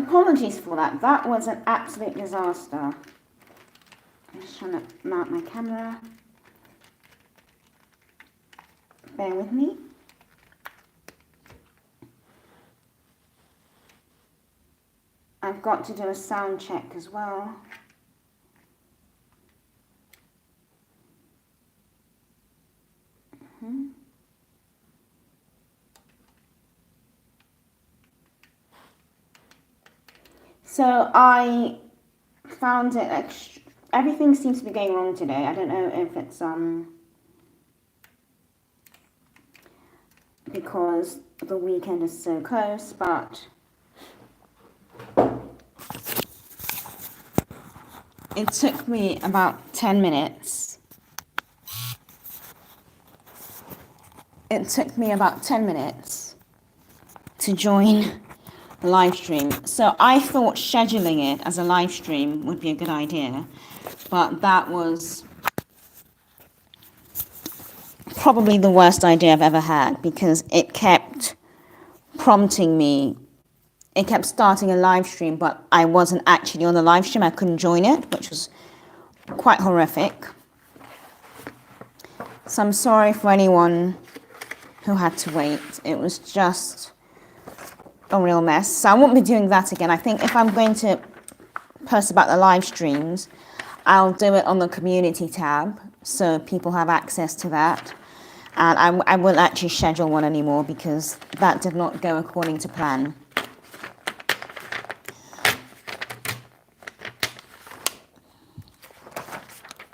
apologies for that. That was an absolute disaster. I'm just trying to mount my camera. Bear with me. I've got to do a sound check as well. So I found it, everything seems to be going wrong today. I don't know if it's because the weekend is so close, but it took me about 10 minutes. It took me about 10 minutes to join the live stream. So I thought scheduling it as a live stream would be a good idea, but that was probably the worst idea I've ever had, because it kept prompting me. It kept starting a live stream, but I wasn't actually on the live stream. I couldn't join it, which was quite horrific. So I'm sorry for anyone who had to wait. It was just a real mess. So I won't be doing that again. I think if I'm going to post about the live streams, I'll do it on the community tab so people have access to that. And I won't actually schedule one anymore because that did not go according to plan.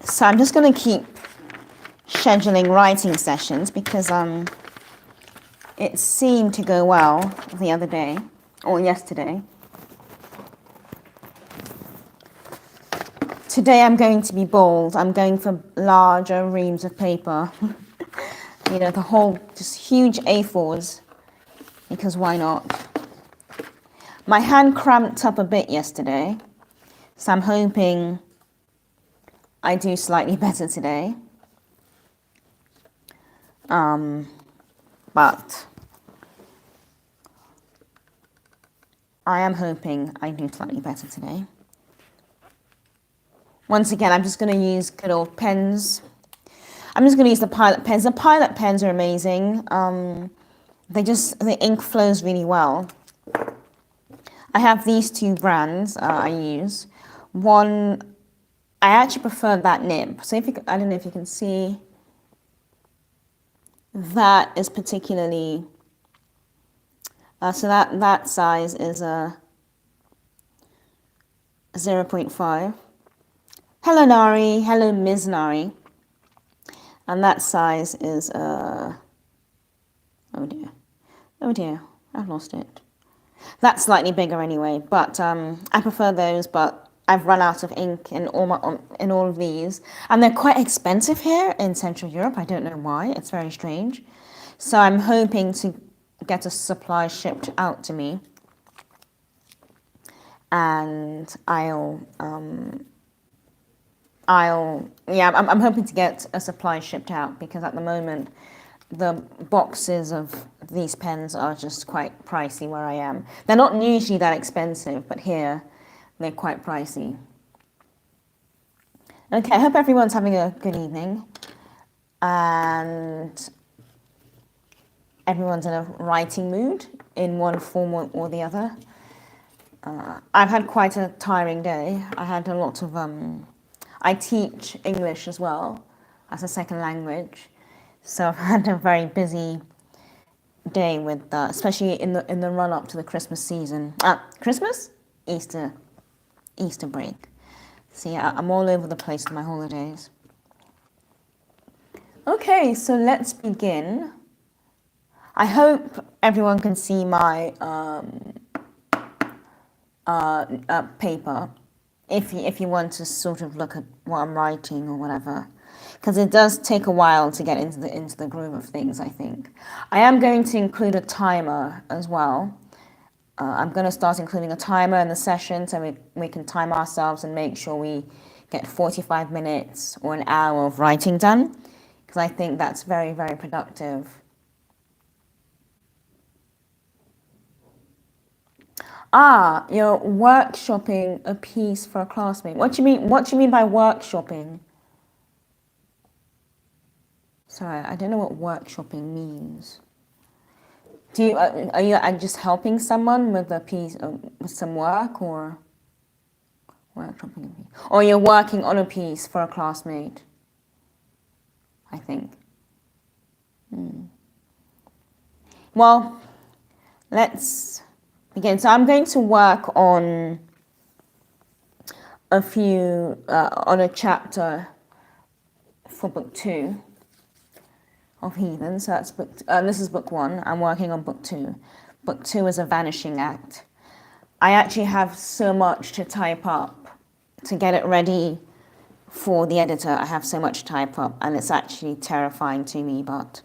So I'm just going to keep scheduling writing sessions because it seemed to go well the other day, or yesterday. Today I'm going to be bold. I'm going for larger reams of paper. You know, the whole, just huge A4s, because why not? My hand cramped up a bit yesterday, so I'm hoping I do slightly better today. But I am hoping I do slightly better today. Once again, I'm just going to use good old pens. I'm just going to use the Pilot pens. The Pilot pens are amazing. The ink flows really well. I have these two brands I use. One, I actually prefer that nib. So if you, I don't know if you can see. That is particularly, so that size is a 0.5. Hello Nari, hello Ms. Nari. And that size is oh dear, I've lost it. That's slightly bigger anyway, but I prefer those, but I've run out of ink in all of these, and they're quite expensive here in Central Europe. I don't know why. It's very strange. So I'm hoping to get a supply shipped out to me, and I'm hoping to get a supply shipped out, because at the moment the boxes of these pens are just quite pricey where I am. They're not usually that expensive, but here they're quite pricey. Okay, I hope everyone's having a good evening and everyone's in a writing mood in one form or the other. I've had quite a tiring day. I had a lot of, I teach English as well as a second language. So I've had a very busy day with, especially in the run up to the Christmas season. Christmas? Easter break. So yeah, I'm all over the place with my holidays. Okay, so let's begin. I hope everyone can see my paper if you want to sort of look at what I'm writing or whatever, because it does take a while to get into the groove of things, I think. I am going to include a timer as well. I'm going to start including a timer in the session so we can time ourselves and make sure we get 45 minutes or an hour of writing done, because I think that's very, very productive. Ah, you're workshopping a piece for a classmate. What do you mean? What do you mean by workshopping? Sorry, I don't know what workshopping means. Do you are you just helping someone with a piece with some work or workshopping a piece? Or you're working on a piece for a classmate? I think. Well, let's begin. So I'm going to work on on a chapter for book 2 of Heathens. So that's this is book 1. I'm working on book 2. Book 2 is a vanishing act. I actually have so much to type up to get it ready for the editor. I have so much to type up, and it's actually terrifying to me, but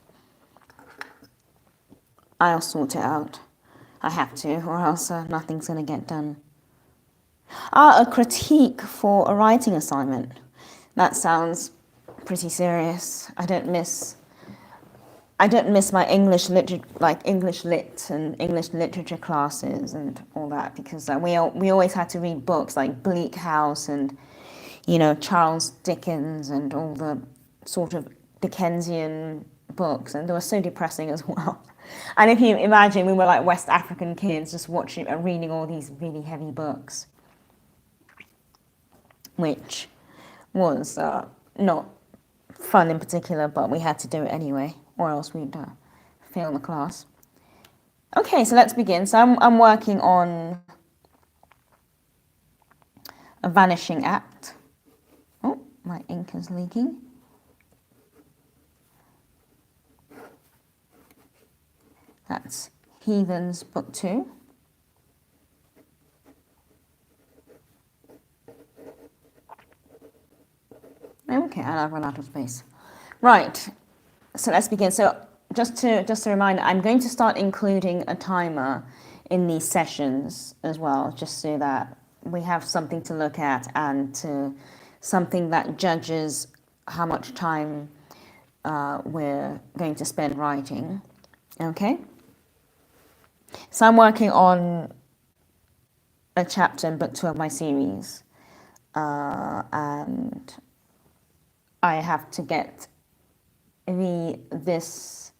I'll sort it out. I have to, or else nothing's going to get done. A critique for a writing assignment. That sounds pretty serious. I don't miss my English lit and English literature classes and all that, because we always had to read books like Bleak House and Charles Dickens and all the sort of Dickensian books, and they were so depressing as well. And if you imagine, we were like West African kids just watching and reading all these really heavy books, which was not fun in particular, but we had to do it anyway, or else we'd fail the class. Okay, so let's begin. So I'm working on a vanishing act. Oh, my ink is leaking. That's Heathens, book 2. Okay, I've run out of space. Right, so let's begin. So just a reminder, I'm going to start including a timer in these sessions as well, just so that we have something to look at and something that judges how much time we're going to spend writing. Okay? So I'm working on a chapter in book 2 of my series, and I have to get these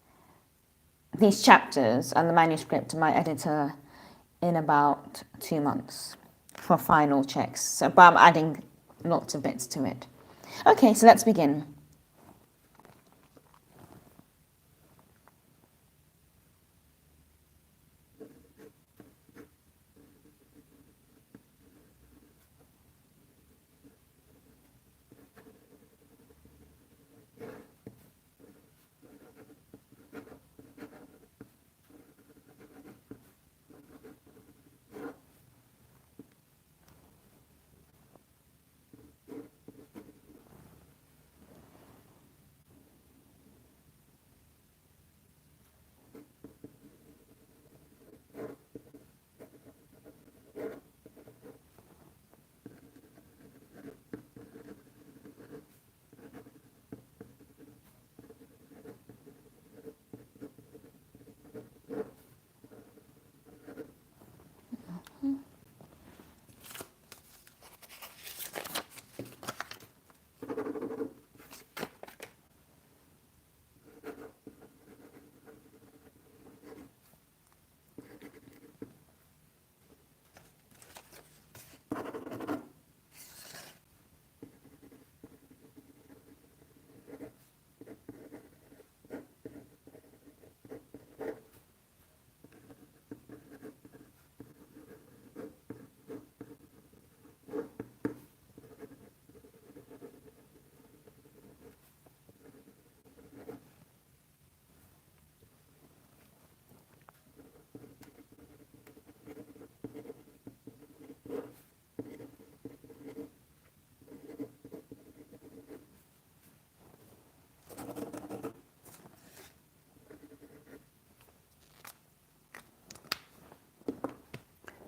chapters and the manuscript to my editor in about 2 months for final checks. So, but I'm adding lots of bits to it. Okay, so let's begin.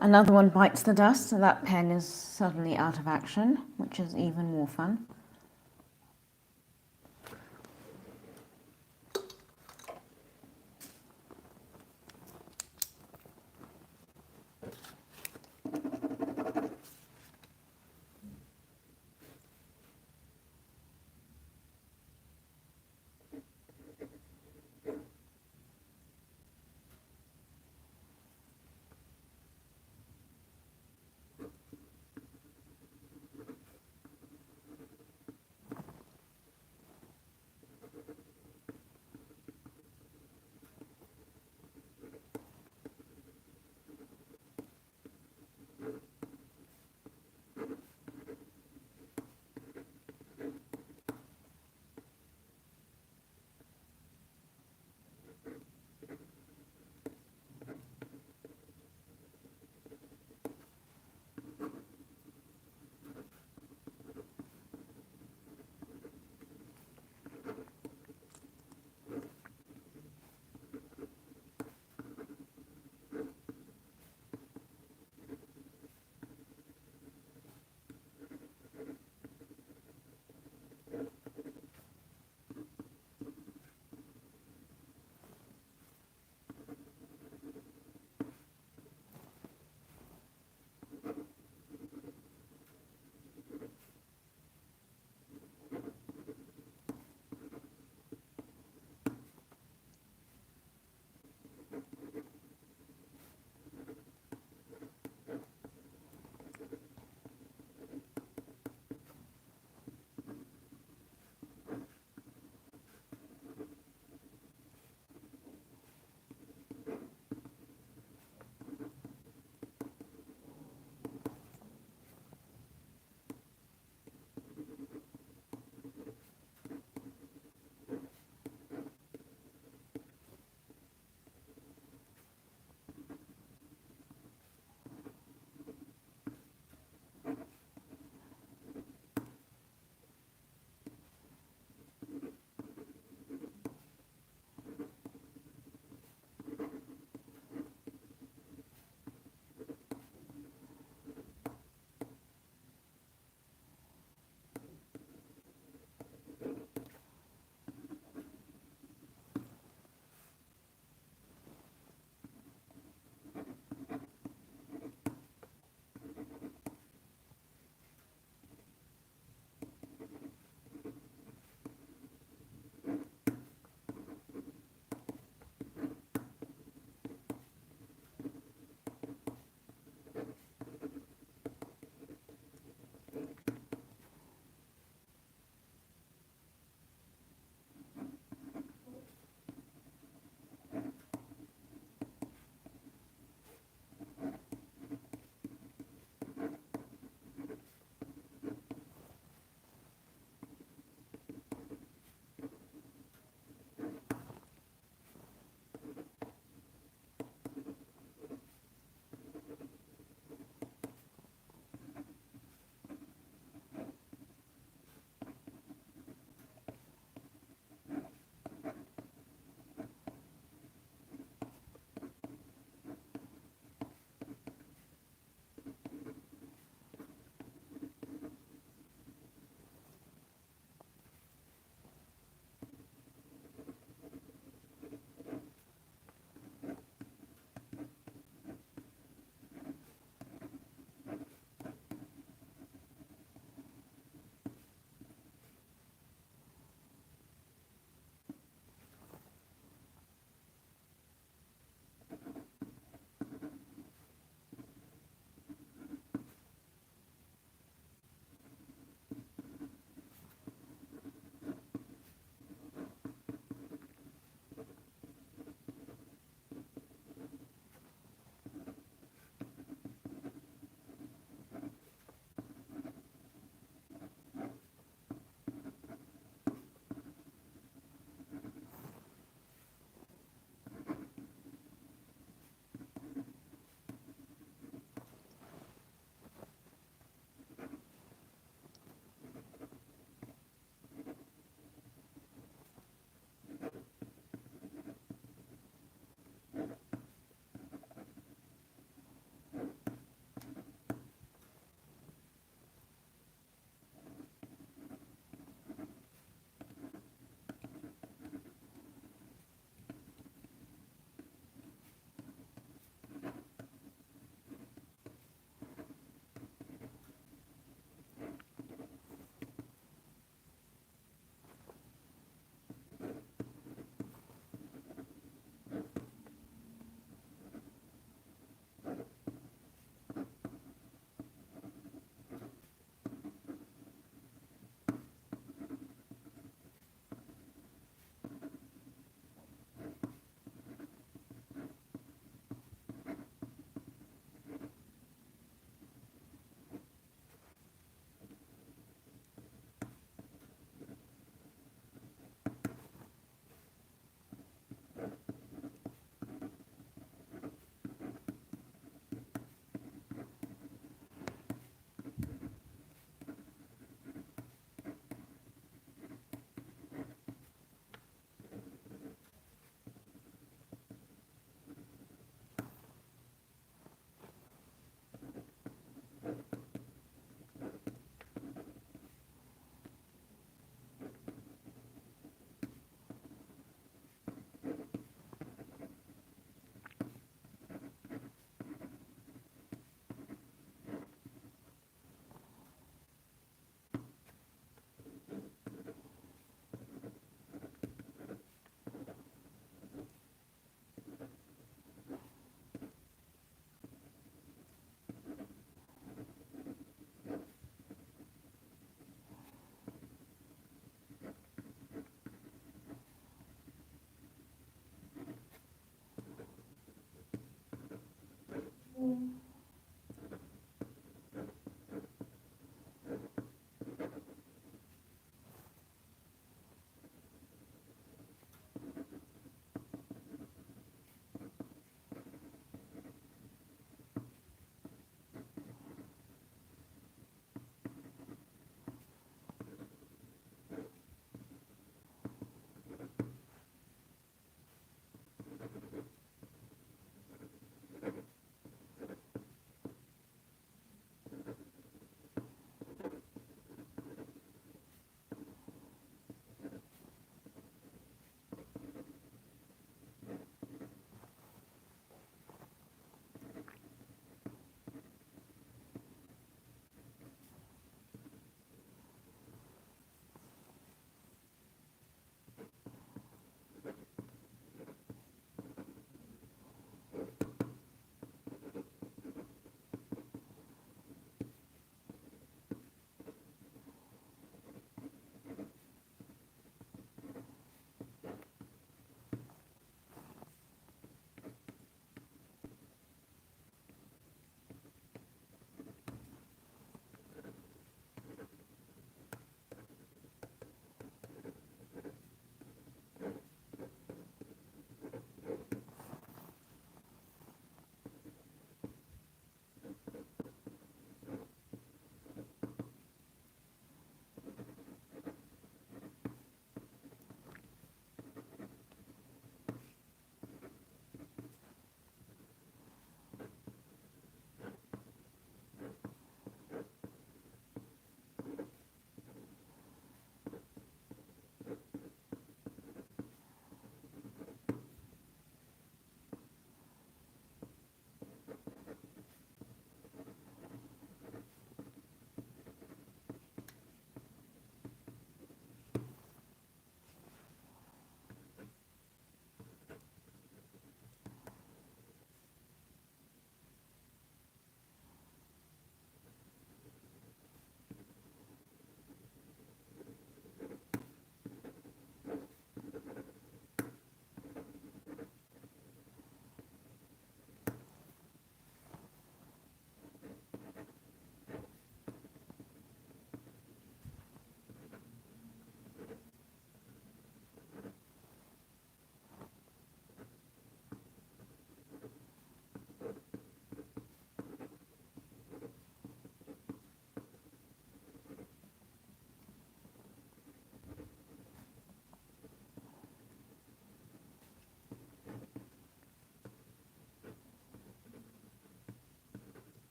Another one bites the dust, so that pen is suddenly out of action, which is even more fun.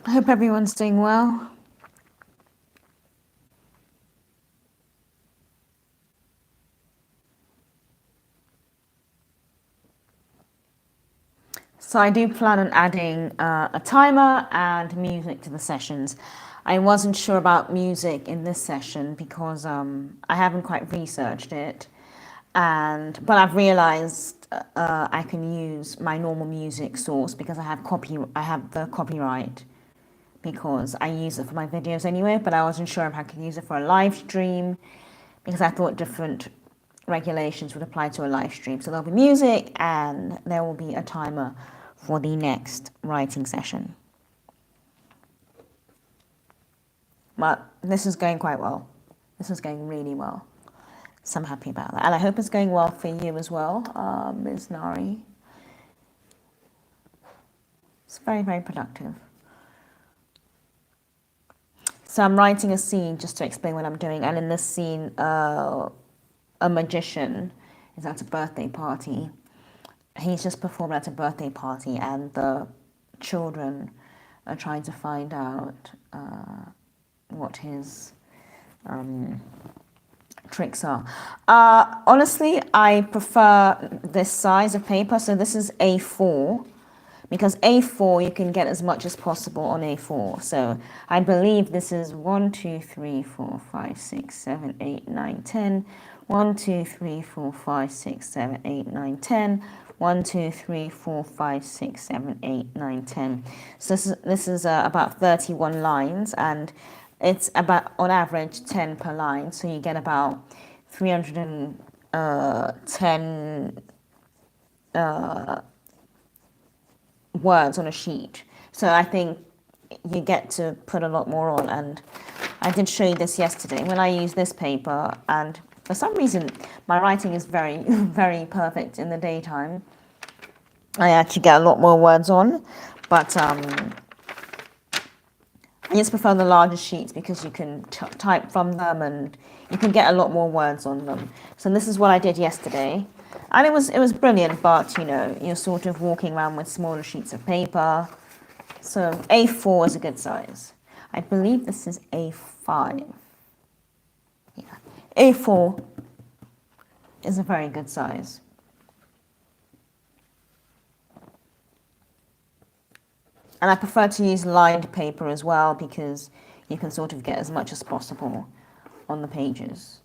I hope everyone's doing well. So I do plan on adding a timer and music to the sessions. I wasn't sure about music in this session because I haven't quite researched it, but I've realized I can use my normal music source because I have the copyright because I use it for my videos anyway. But I wasn't sure if I could use it for a live stream because I thought different regulations would apply to a live stream. So there'll be music and there will be a timer for the next writing session. But this is going quite well. This is going really well. So I'm happy about that. And I hope it's going well for you as well, Ms. Nari. It's very, very productive. So I'm writing a scene just to explain what I'm doing. And in this scene, a magician is at a birthday party. He's just performed at a birthday party and the children are trying to find out what his tricks are. Honestly, I prefer this size of paper. So this is A4 because A4 you can get as much as possible on A4. So I believe this is 1, 2, 3, 4, 5, 6, 7, 8, 9, 10. 1, 2, 3, 4, 5, 6, 7, 8, 9, 10. 1, 2, 3, 4, 5, 6, 7, 8, 9, 10. So this is about 31 lines and it's about, on average, 10 per line. So you get about 310 words on a sheet. So I think you get to put a lot more on. And I did show you this yesterday when I used this paper. And for some reason, my writing is very, very perfect in the daytime. I actually get a lot more words on. But I just prefer the larger sheets because you can type from them and you can get a lot more words on them. So this is what I did yesterday. And it was brilliant, but you know, you're sort of walking around with smaller sheets of paper. So A4 is a good size. I believe this is A5. Yeah. A4 is a very good size. And I prefer to use lined paper as well because you can sort of get as much as possible on the pages.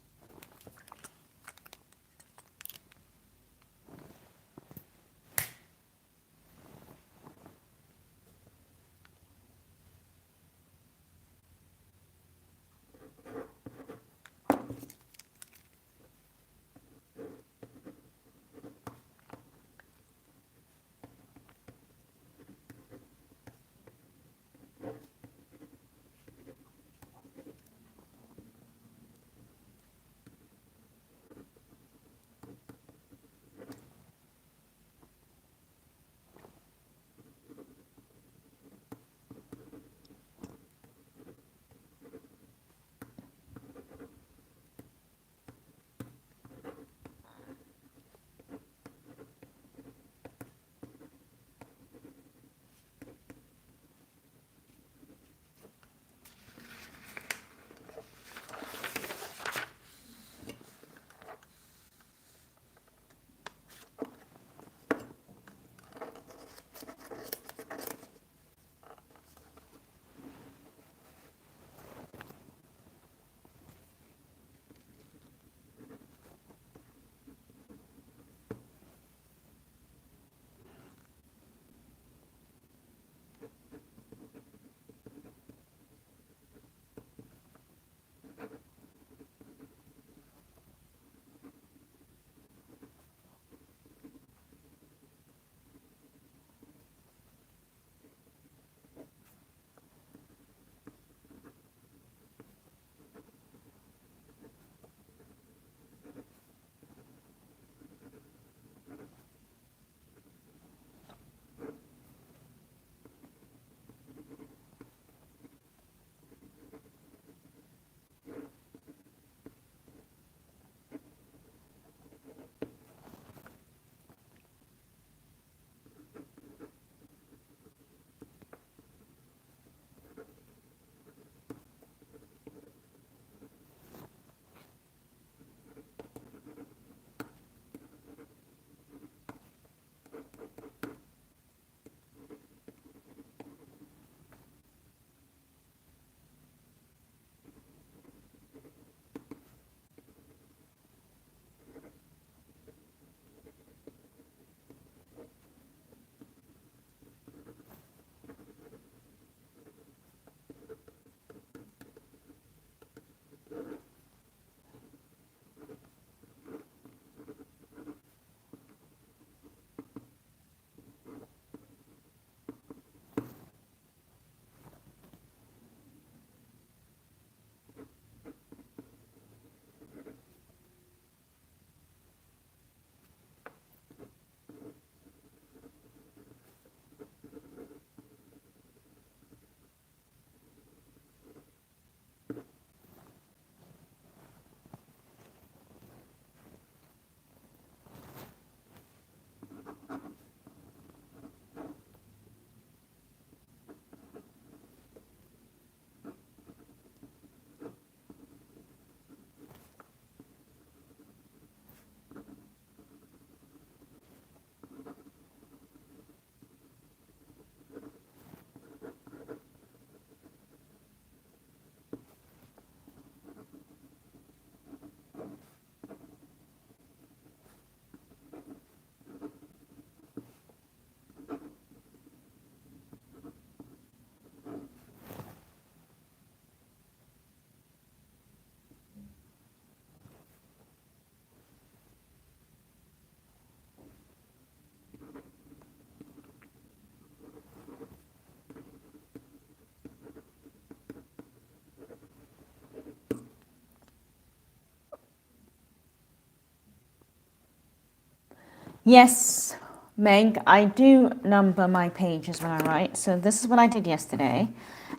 Yes, Meg, I do number my pages when I write. So this is what I did yesterday.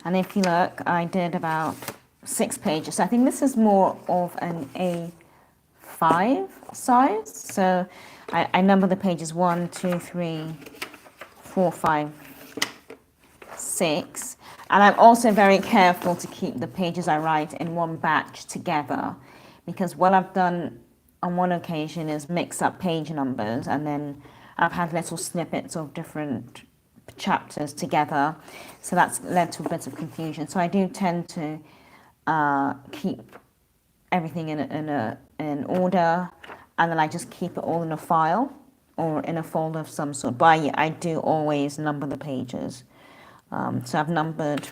And if you look, I did about 6 pages. So I think this is more of an A5 size. So I number the pages 1, 2, 3, 4, 5, 6. And I'm also very careful to keep the pages I write in one batch together, because what I've done on one occasion is mix up page numbers, and then I've had little snippets of different chapters together, so that's led to a bit of confusion. So I do tend to keep everything in order, and then I just keep it all in a file or in a folder of some sort. But I do always number the pages. So I've numbered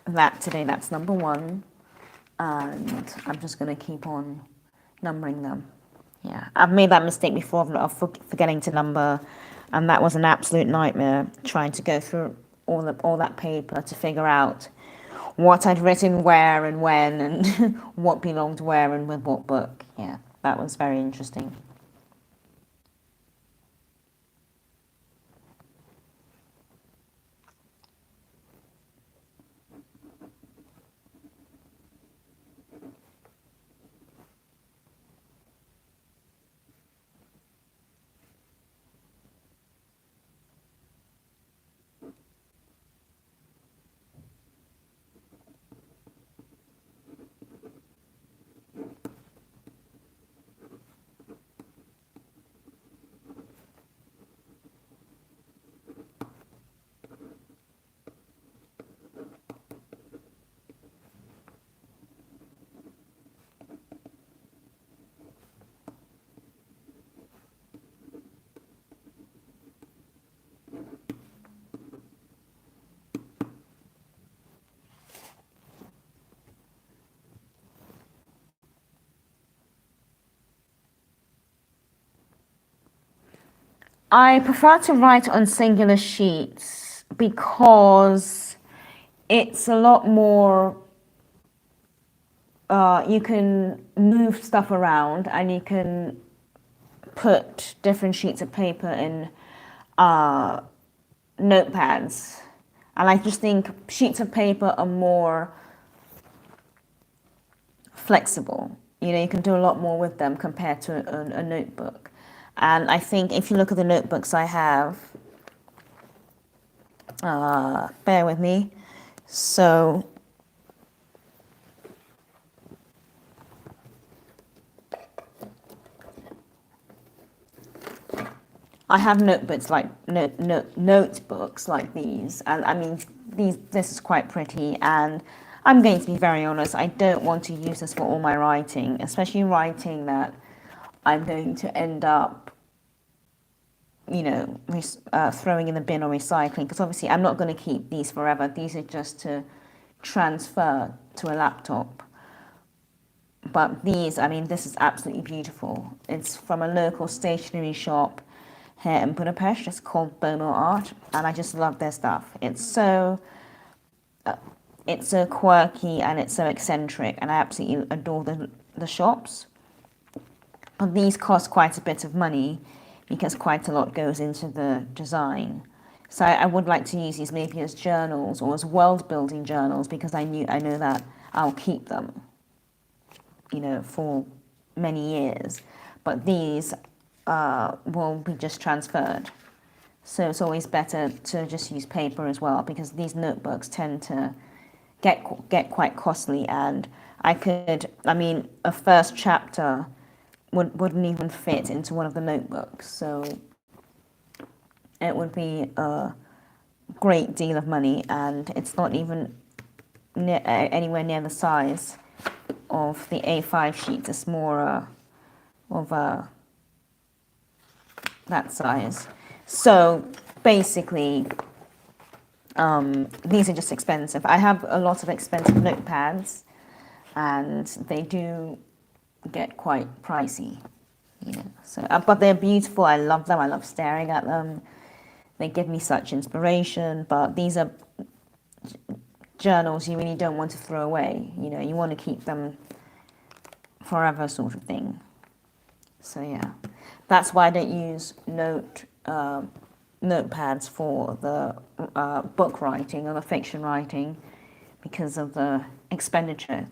that today, that's number 1, and I'm just going to keep on numbering them. Yeah, I've made that mistake before of forgetting to number, and that was an absolute nightmare, trying to go through all that paper to figure out what I'd written where and when, and what belonged where and with what book. Yeah, that was very interesting. I prefer to write on singular sheets because it's a lot more, you can move stuff around, and you can put different sheets of paper in notepads. And I just think sheets of paper are more flexible. You know, you can do a lot more with them compared to a notebook. And I think if you look at the notebooks I have, bear with me. So I have notebooks like notebooks like these, and I mean this is quite pretty. And I'm going to be very honest, I don't want to use this for all my writing, especially writing that I'm going to end up, you know, throwing in the bin or recycling, because obviously I'm not going to keep these forever. These are just to transfer to a laptop. But these, I mean, this is absolutely beautiful. It's from a local stationery shop here in Budapest. It's called Bono Art, and I just love their stuff. It's so quirky and it's so eccentric, and I absolutely adore the shops. But these cost quite a bit of money because quite a lot goes into the design. So I would like to use these maybe as journals or as world building journals, because I know that I'll keep them, you know, for many years. But these will be just transferred. So it's always better to just use paper as well, because these notebooks tend to get quite costly. And I mean, a first chapter wouldn't even fit into one of the notebooks. So it would be a great deal of money, and it's not even anywhere near the size of the A5 sheet. It's more of that size. So basically, these are just expensive. I have a lot of expensive notepads, and they do get quite pricey, you know. So, but they're beautiful. I love them. I love staring at them. They give me such inspiration. But these are journals you really don't want to throw away. You know, you want to keep them forever, sort of thing. So yeah, that's why I don't use notepads for the book writing or the fiction writing, because of the expenditure.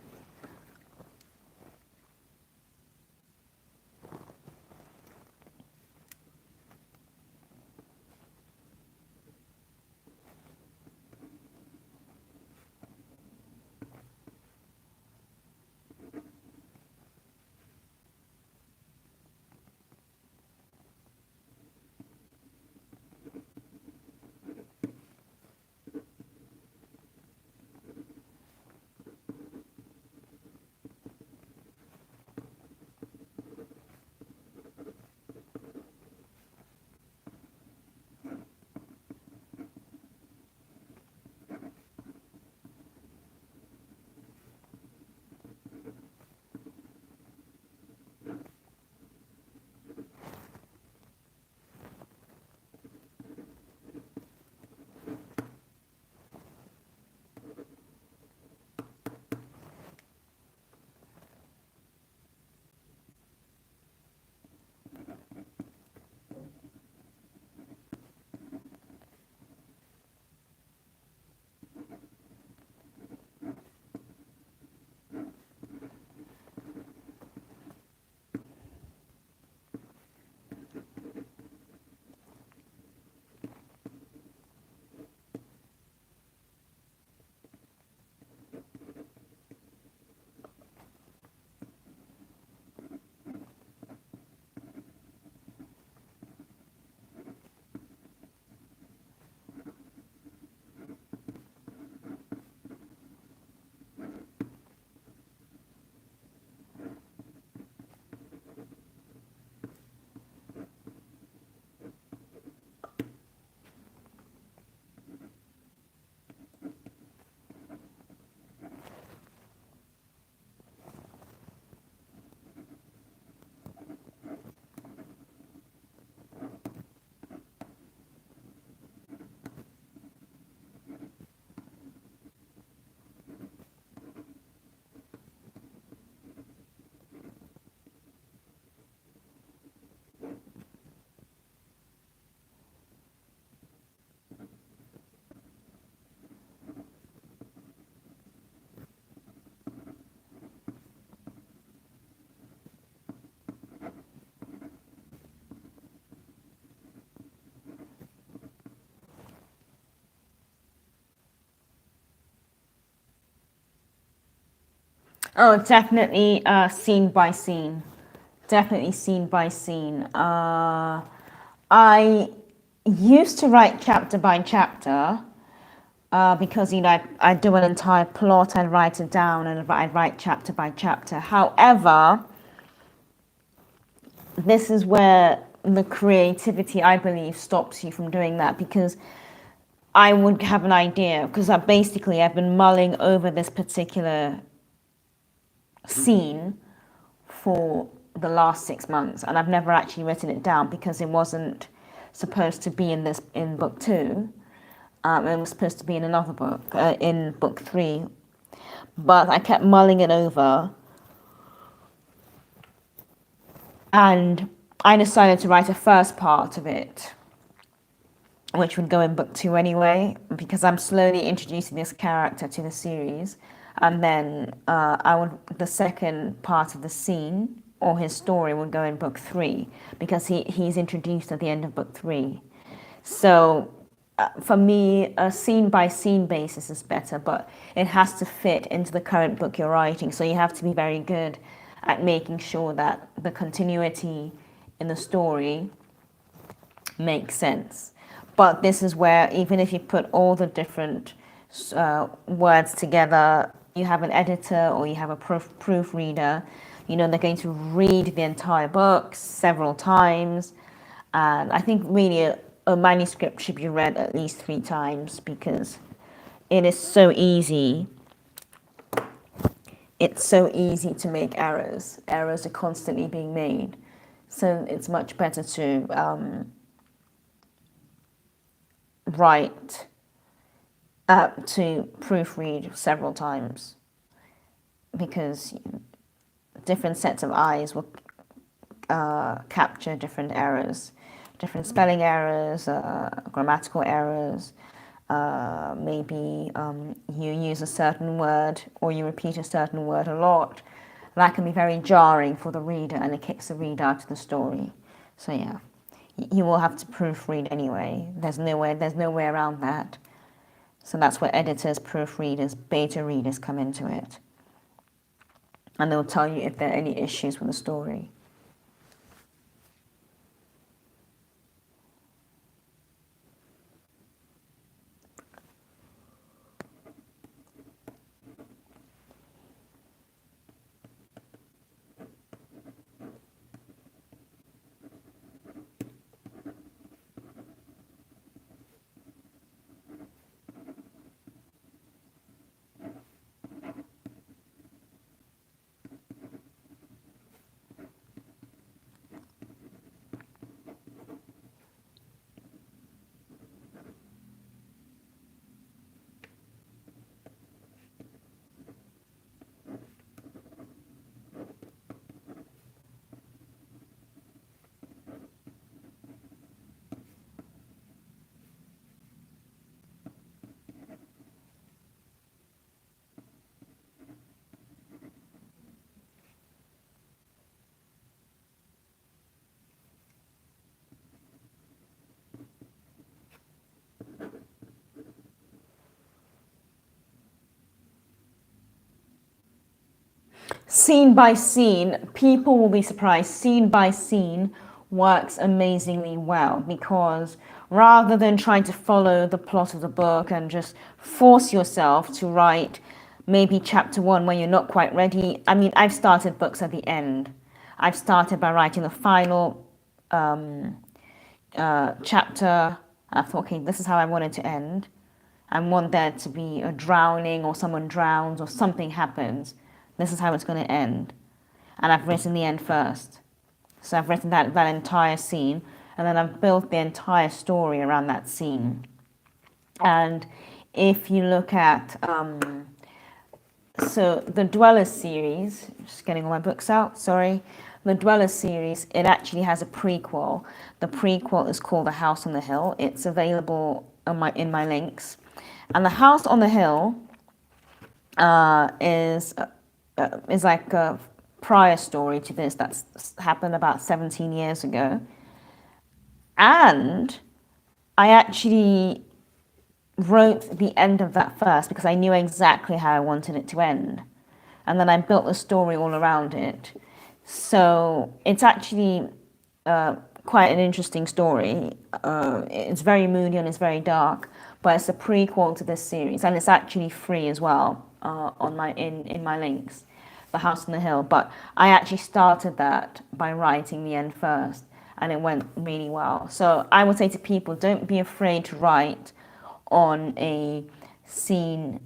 Oh, definitely scene by scene. Definitely scene by scene. I used to write chapter by chapter, because I do an entire plot, I'd write it down, and I'd write chapter by chapter. However, this is where the creativity, I believe, stops you from doing that, because I would have an idea, because I've been mulling over this particular scene for the last 6 months, and I've never actually written it down because it wasn't supposed to be in book two. It was supposed to be in another book, in book three, but I kept mulling it over, and I decided to write a first part of it, which would go in book two anyway, because I'm slowly introducing this character to the series, and then the second part of the scene or his story would go in book three, because he's introduced at the end of book three. So for me, a scene by scene basis is better, but it has to fit into the current book you're writing. So you have to be very good at making sure that the continuity in the story makes sense. But this is where, even if you put all the different words together, you have an editor or you have a proofreader, they're going to read the entire book several times. And I think really a manuscript should be read at least 3 times, because it is so easy. It's so easy to make errors. Errors are constantly being made. So it's much better to write, to proofread several times, because different sets of eyes will capture different errors, different spelling errors, grammatical errors. Maybe you use a certain word or you repeat a certain word a lot. That can be very jarring for the reader, and it kicks the reader out of the story. So yeah, you will have to proofread anyway. There's no way around that. So that's where editors, proofreaders, beta readers come into it. And they'll tell you if there are any issues with the story. Scene by scene, people will be surprised. Scene by scene works amazingly well, because rather than trying to follow the plot of the book and just force yourself to write maybe chapter one when you're not quite ready. I mean, I've started books at the end. I've started by writing the final chapter. I thought, okay, this is how I want it to end. I want there to be a drowning, or someone drowns, or something happens. This is how it's going to end. And I've written the end first. So I've written that entire scene, and then I've built the entire story around that scene. And if you look at, so the Dwellers series, just getting all my books out, sorry. The Dwellers series, it actually has a prequel. The prequel is called The House on the Hill. It's available in my links. And The House on the Hill is like a prior story to this that's happened about 17 years ago. And I actually wrote the end of that first because I knew exactly how I wanted it to end. And then I built the story all around it. So it's actually quite an interesting story. It's very moody and it's very dark, but it's a prequel to this series, and it's actually free as well on in my links, The House on the Hill. But I actually started that by writing the end first, and it went really well. So I would say to people, don't be afraid to write on a scene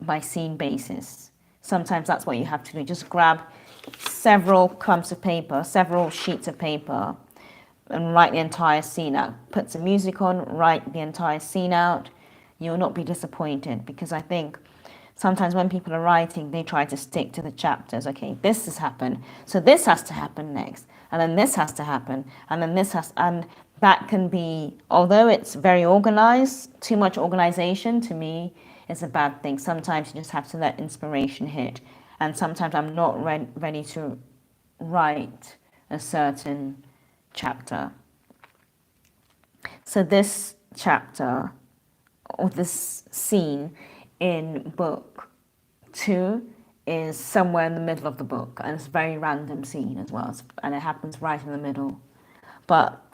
by scene basis. Sometimes that's what you have to do. Just grab several clumps of paper, several sheets of paper, and write the entire scene out. Put some music on, write the entire scene out. You'll not be disappointed, because I think sometimes when people are writing, they try to stick to the chapters. Okay, this has happened, so this has to happen next, and then this has to happen, and then this has, and that can be, although it's very organized, too much organization to me is a bad thing. Sometimes you just have to let inspiration hit, and sometimes I'm not ready to write a certain chapter. So this chapter, or this scene in book 2, is somewhere in the middle of the book, and it's a very random scene as well, and it happens right in the middle. But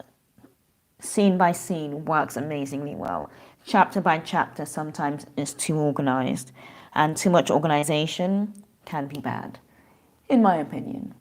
scene by scene works amazingly well. Chapter by chapter sometimes is too organized, and too much organization can be bad, in my opinion.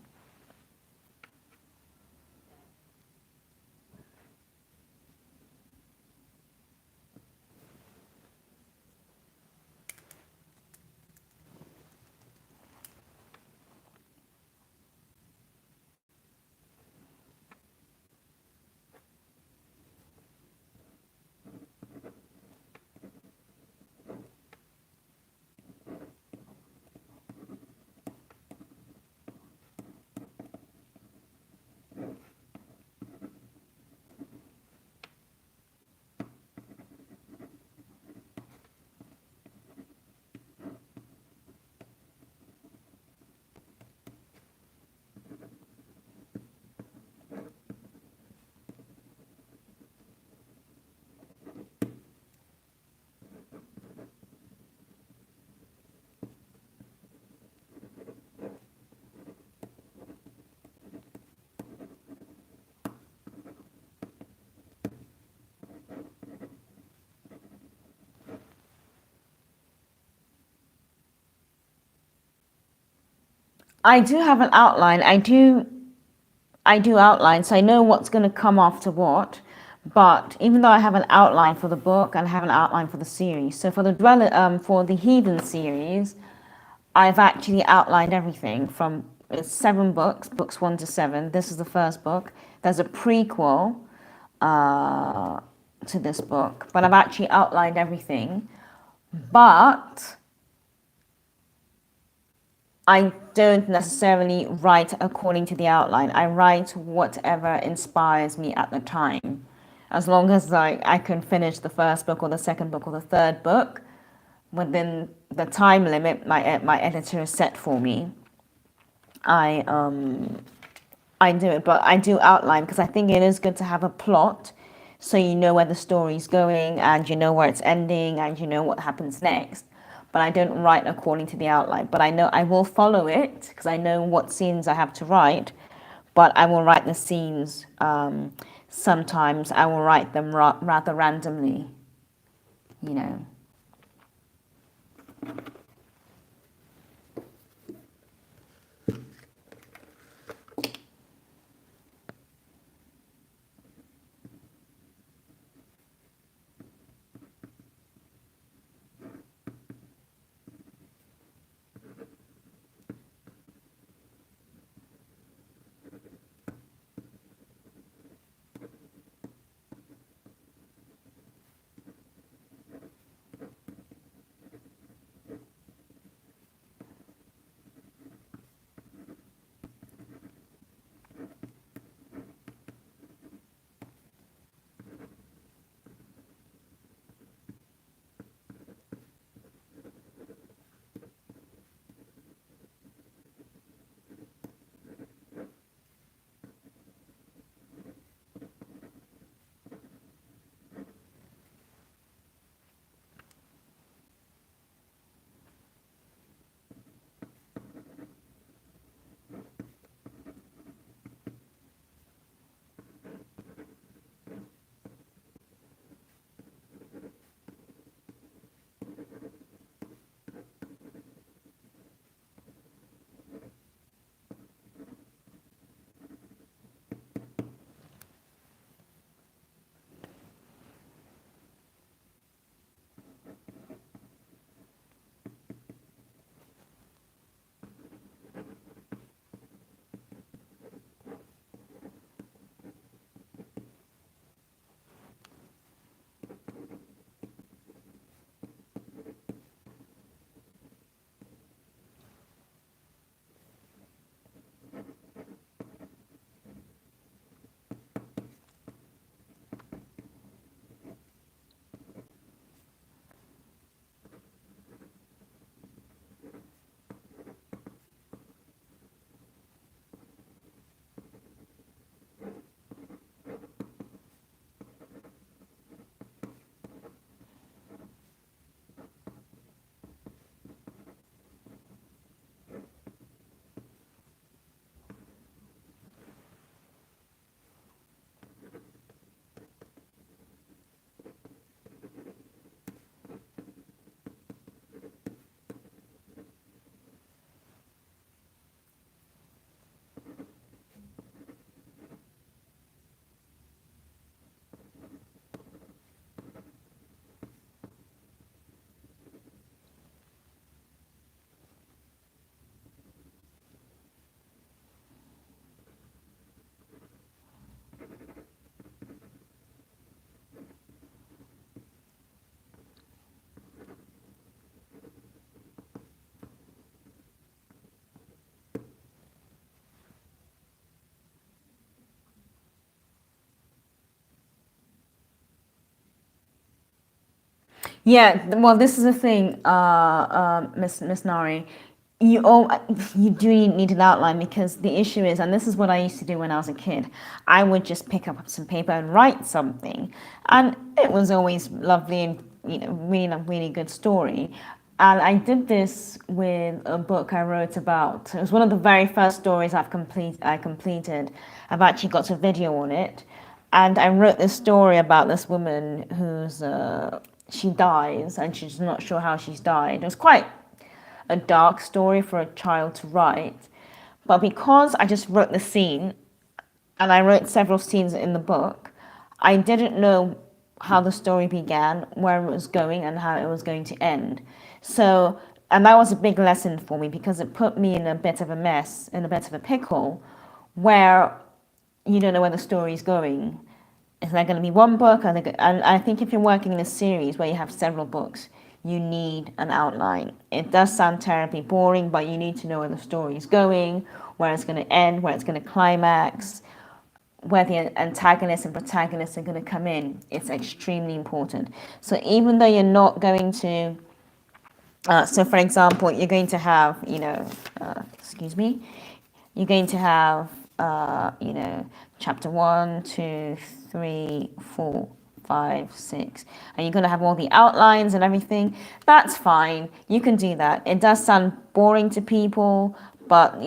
I do have an outline. I do outline, so I know what's going to come after what. But even though I have an outline for the book and I have an outline for the series, so for the Heathen series, I've actually outlined everything from it's 7 books, books 1 to 7. This is the first book. There's a prequel uh, to this book, but I've actually outlined everything. But I don't necessarily write according to the outline. I write whatever inspires me at the time. As long as I can finish the first book or the second book or the third book within the time limit my editor has set for me, I I do it. But I do outline because I think it is good to have a plot so you know where the story's going and you know where it's ending and you know what happens next. But I don't write according to the outline. But I know I will follow it because I know what scenes I have to write. But I will write the scenes. Sometimes I will write them rather randomly, you know. Yeah, well, this is the thing, Miss Nari. You all you do need an outline because the issue is, and this is what I used to do when I was a kid. I would just pick up some paper and write something, and it was always lovely and really good story. And I did this with a book I wrote about. It was one of the very first stories I completed. I've actually got a video on it, and I wrote this story about this woman who's she dies and she's not sure how she's died. It was quite a dark story for a child to write. But because I just wrote the scene, and I wrote several scenes in the book, I didn't know how the story began, where it was going, and how it was going to end. So, and that was a big lesson for me because it put me in a bit of a mess, in a bit of a pickle, where you don't know where the story is going. Is there going to be one book? And I think if you're working in a series where you have several books, you need an outline. It does sound terribly boring, but you need to know where the story is going, where it's going to end, where it's going to climax, where the antagonists and protagonists are going to come in. It's extremely important. So even though you're not going to, so for example, you're going to have, excuse me, you're going to have, chapter 1, 2, 3, 4, 5, 6, and you're going to have all the outlines and everything. That's fine. You can do that. It does sound boring to people, but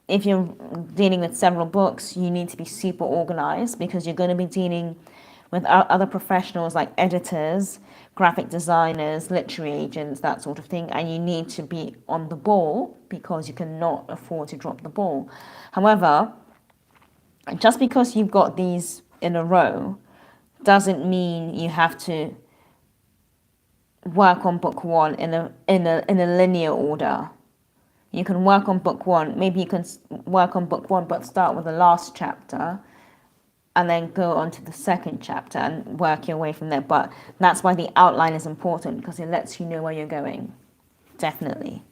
if you're dealing with several books, you need to be super organized because you're going to be dealing with other professionals like editors, graphic designers, literary agents, that sort of thing, and you need to be on the ball because you cannot afford to drop the ball. However, just because you've got these in a row doesn't mean you have to work on book one in a linear order. You can work on book one. Maybe you can work on book one, but start with the last chapter and then go on to the second chapter and work your way from there. But that's why the outline is important because it lets you know where you're going. Definitely.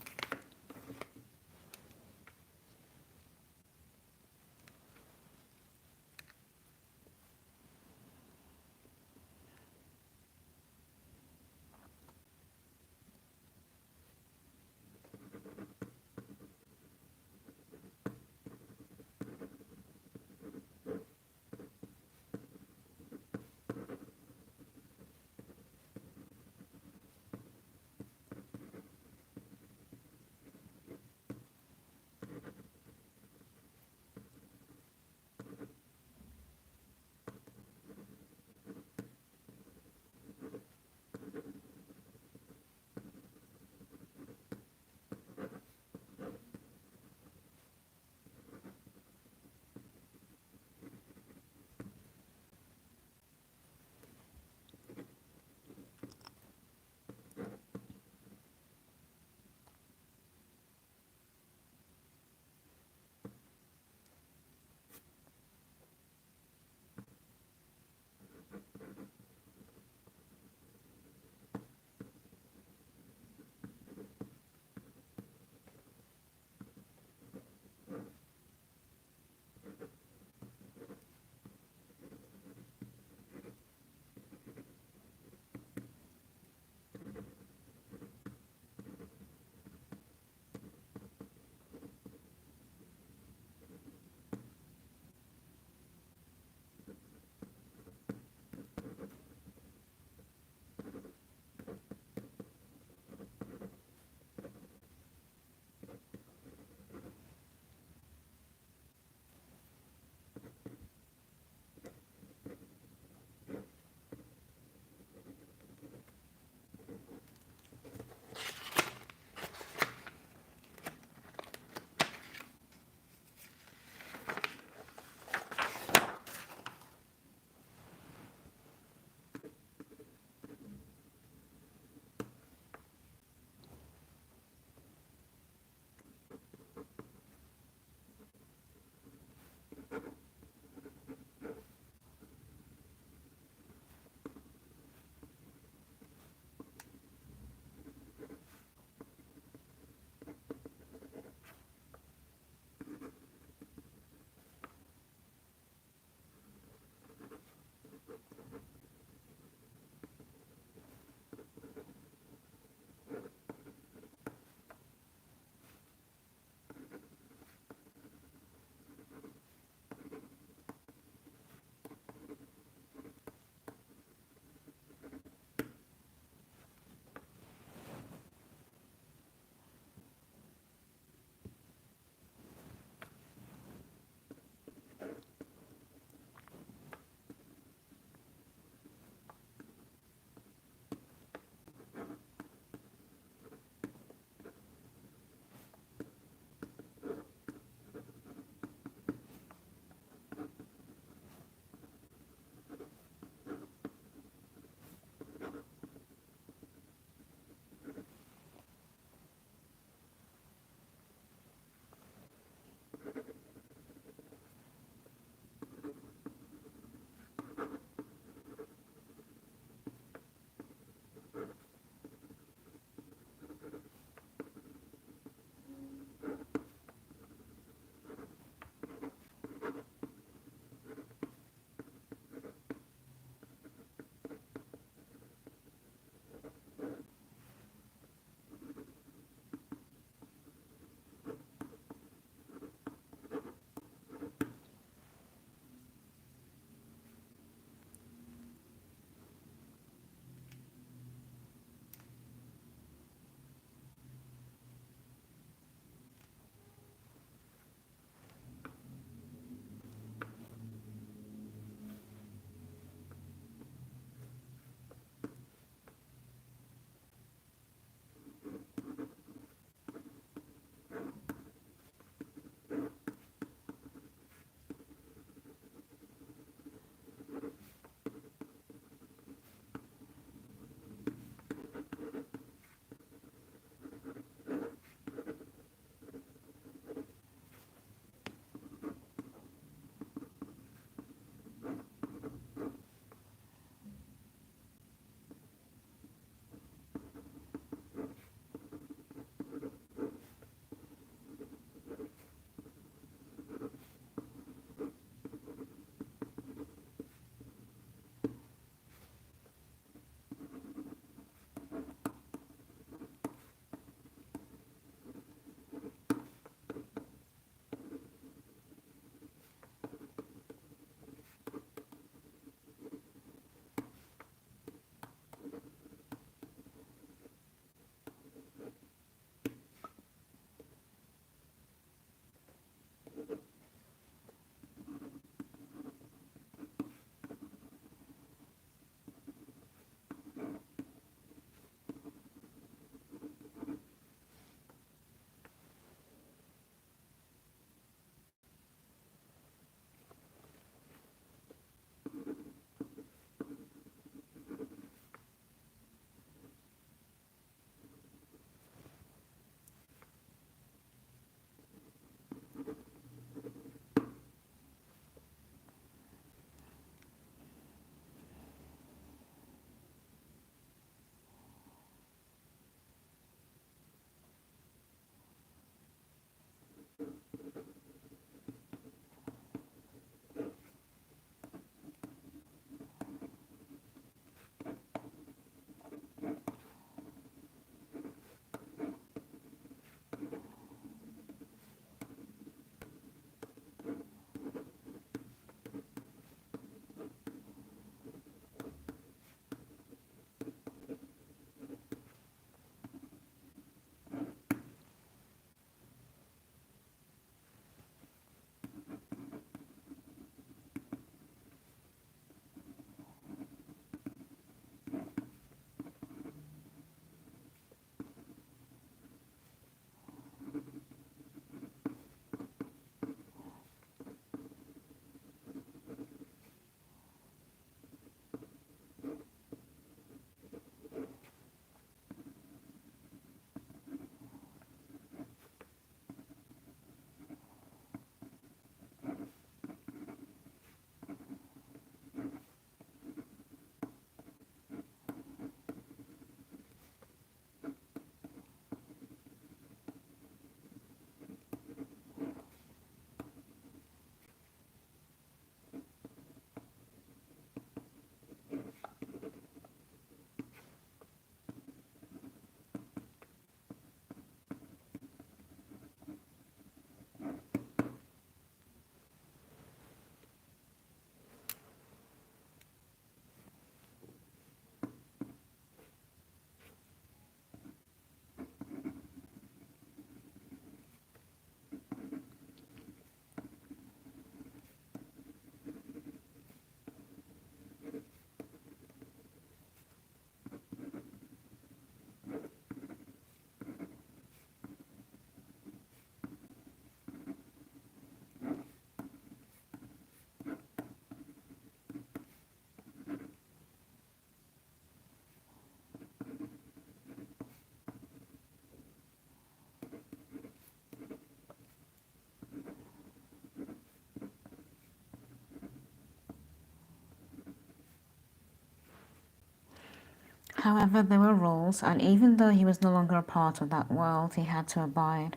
However, there were rules, and even though he was no longer a part of that world, he had to abide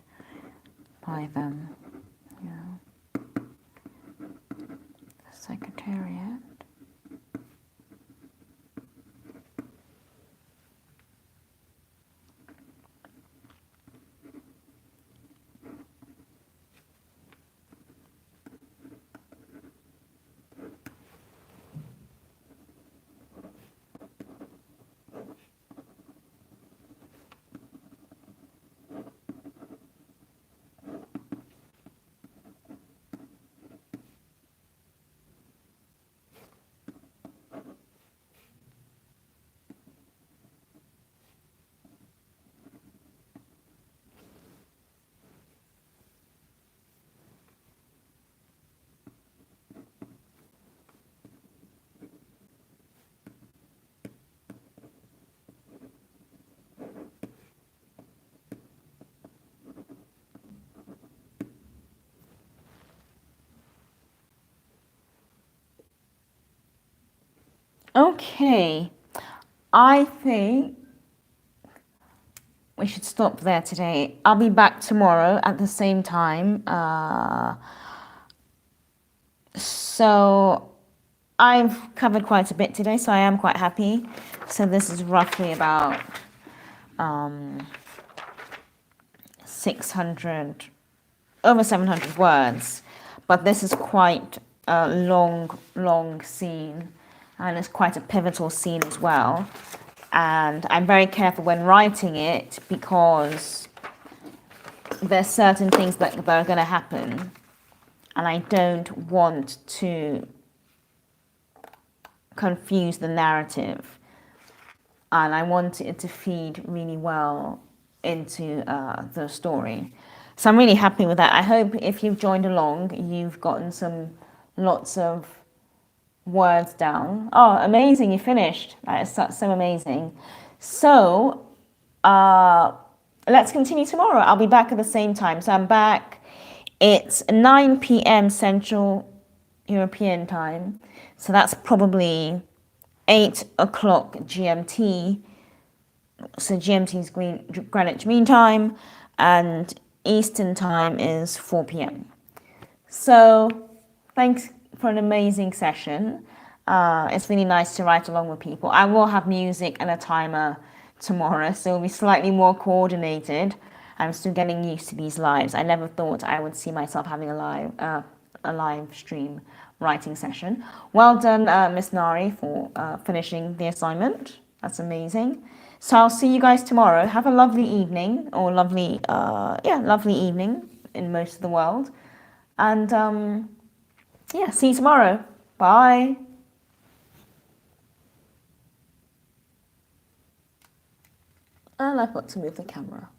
by them. Yeah. Secretariat. Okay, I think we should stop there today. I'll be back tomorrow at the same time. So I've covered quite a bit today, so I am quite happy. So this is roughly about 600, over 700 words. But this is quite a long scene, and it's quite a pivotal scene as well. And I'm very careful when writing it because there's certain things that are going to happen, and I don't want to confuse the narrative, and I want it to feed really well into the story. So I'm really happy with that. I hope if you've joined along, you've gotten lots of words down. Oh, amazing, you finished. That is so amazing. So let's continue tomorrow. I'll be back at the same time. So I'm back. It's 9 p.m. Central European time. So that's probably 8 o'clock GMT. So GMT is Greenwich Mean Time, and Eastern Time is 4 p.m. So thanks for an amazing session. It's really nice to write along with people. I will have music and a timer tomorrow, so it'll be slightly more coordinated. I'm still getting used to these lives. I never thought I would see myself having a live stream writing session. Well done, Miss Nari, for finishing the assignment. That's amazing. So I'll see you guys tomorrow. Have a lovely evening, or lovely evening in most of the world. And see you tomorrow. Bye. And I've got to move the camera.